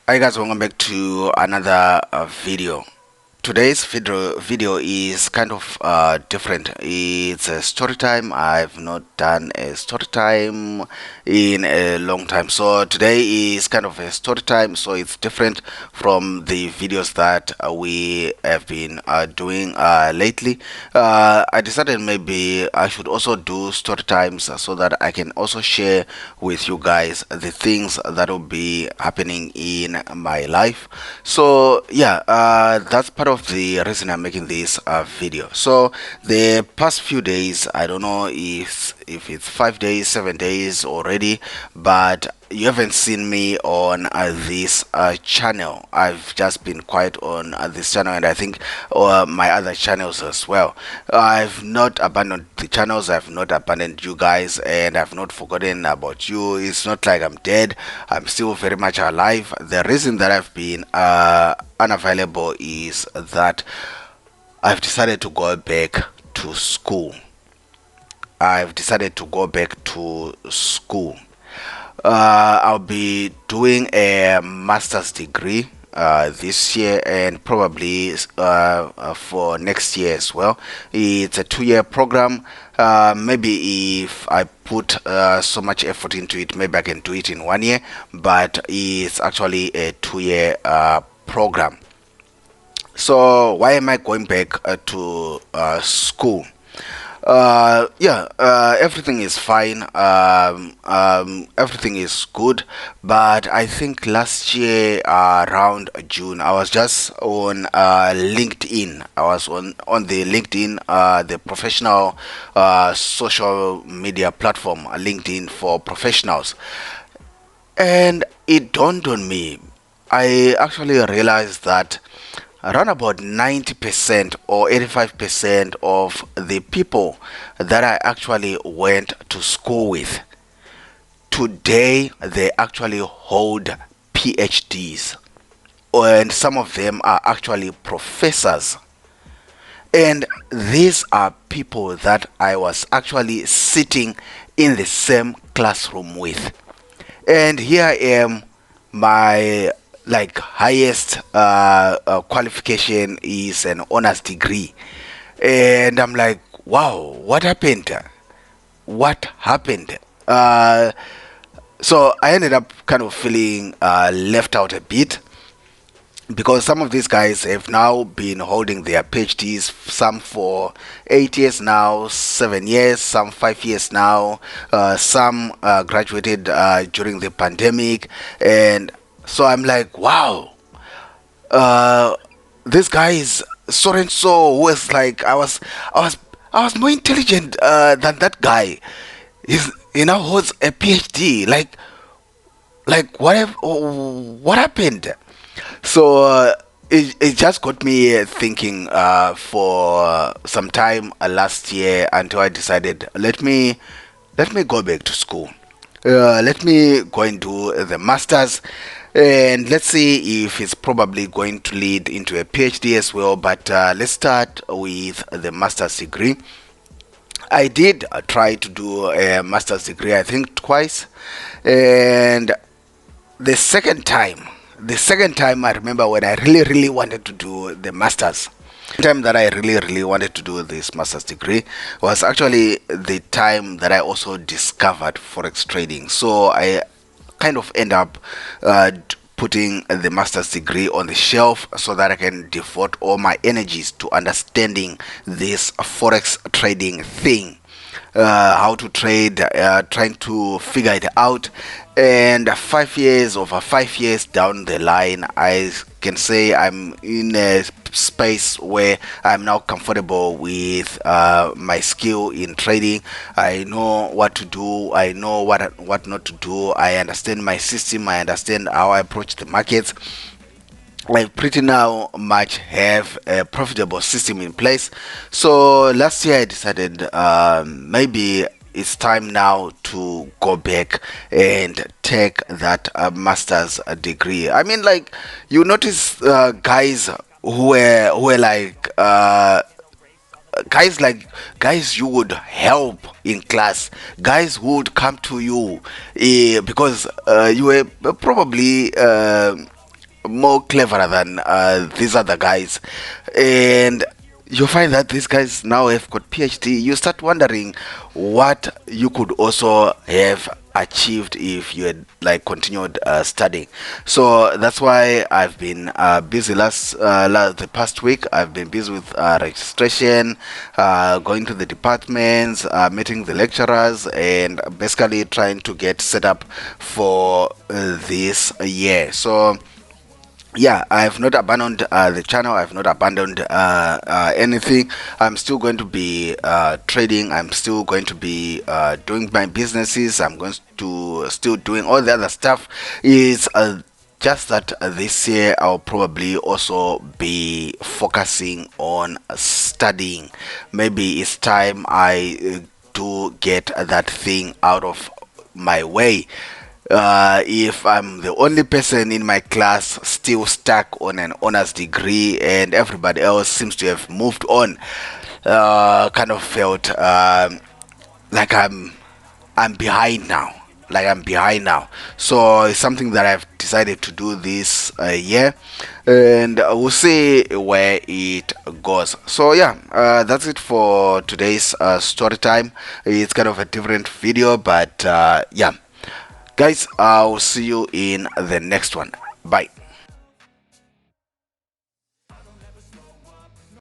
Hi guys, welcome back to another video. Today's video is kind of different. It's a story time. I've not done a story time in a long time, so today is kind of a story time, so it's different from the videos that we have been doing lately. I decided maybe I should also do story times so that I can also share with you guys the things that will be happening in my life. So yeah, that's part of the reason I'm making this video. So the past few days, I don't know if it's 5 days, 7 days already, but you haven't seen me on this channel. I've just been quiet on this channel, and I think my other channels as well. I've not abandoned the channels, I've not abandoned you guys, and I've not forgotten about you. It's not like I'm dead. I'm still very much alive. The reason that I've been unavailable is that I've decided to go back to school. I've decided to go back to school. I'll be doing a master's degree this year, and probably for next year as well. It's a 2-year program. Maybe if I put so much effort into it, maybe I can do it in 1 year, but it's actually a 2-year program. So why am I going back to school? Everything is fine. Everything is good. But I think last year around June, I was just on LinkedIn. I was on the LinkedIn, the professional social media platform, LinkedIn for professionals, and it dawned on me. I actually realized that around about 90% or 85% of the people that I actually went to school with today, they actually hold PhDs, and some of them are actually professors. And these are people that I was actually sitting in the same classroom with. And here I am, my like highest qualification is an honors degree, and I'm like, wow, what happened? What happened? So I ended up kind of feeling left out a bit, because some of these guys have now been holding their PhDs, some for 8 years now, 7 years, some 5 years now, some graduated during the pandemic. And so I'm like, wow, uh, this guy is so and so, who was like, I was more intelligent than that guy. He now holds a PhD. Like what happened? So it just got me thinking for some time last year, until I decided, let me go back to school. Let me go and do the masters, and let's see if it's probably going to lead into a PhD as well. But let's start with the master's degree. I did try to do a master's degree, I think twice, and the second time, I remember when I really wanted to do the masters. The time that I really wanted to do this master's degree was actually the time that I also discovered forex trading. So I kind of end up putting the master's degree on the shelf so that I can devote all my energies to understanding this forex trading thing, how to trade, trying to figure it out. And 5 years, over 5 years down the line, I can say I'm in a space where I'm now comfortable with my skill in trading. I know what to do, I know what not to do, I understand my system, I understand how I approach the markets. I pretty now much have a profitable system in place. So last year I decided maybe it's time now to go back and take that master's degree. I mean, like, you notice guys who were like guys you would help in class, guys who would come to you because you were probably more cleverer than these other guys, and you find that these guys now have got PhD. You start wondering what you could also have achieved if you had like continued studying. So that's why I've been busy the past week. I've been busy with registration, going to the departments, meeting the lecturers, and basically trying to get set up for this year. So yeah, I've not abandoned the channel. I've not abandoned anything. I'm still going to be trading. I'm still going to be doing my businesses. I'm going to still doing all the other stuff. Is just that this year I'll probably also be focusing on studying. Maybe it's time I do get that thing out of my way. If I'm the only person in my class still stuck on an honors degree and everybody else seems to have moved on, kind of felt like I'm behind now. Like I'm behind now. So it's something that I've decided to do this year, and we'll see where it goes. So yeah, that's it for today's story time. It's kind of a different video, but yeah. Guys, I'll see you in the next one. Bye.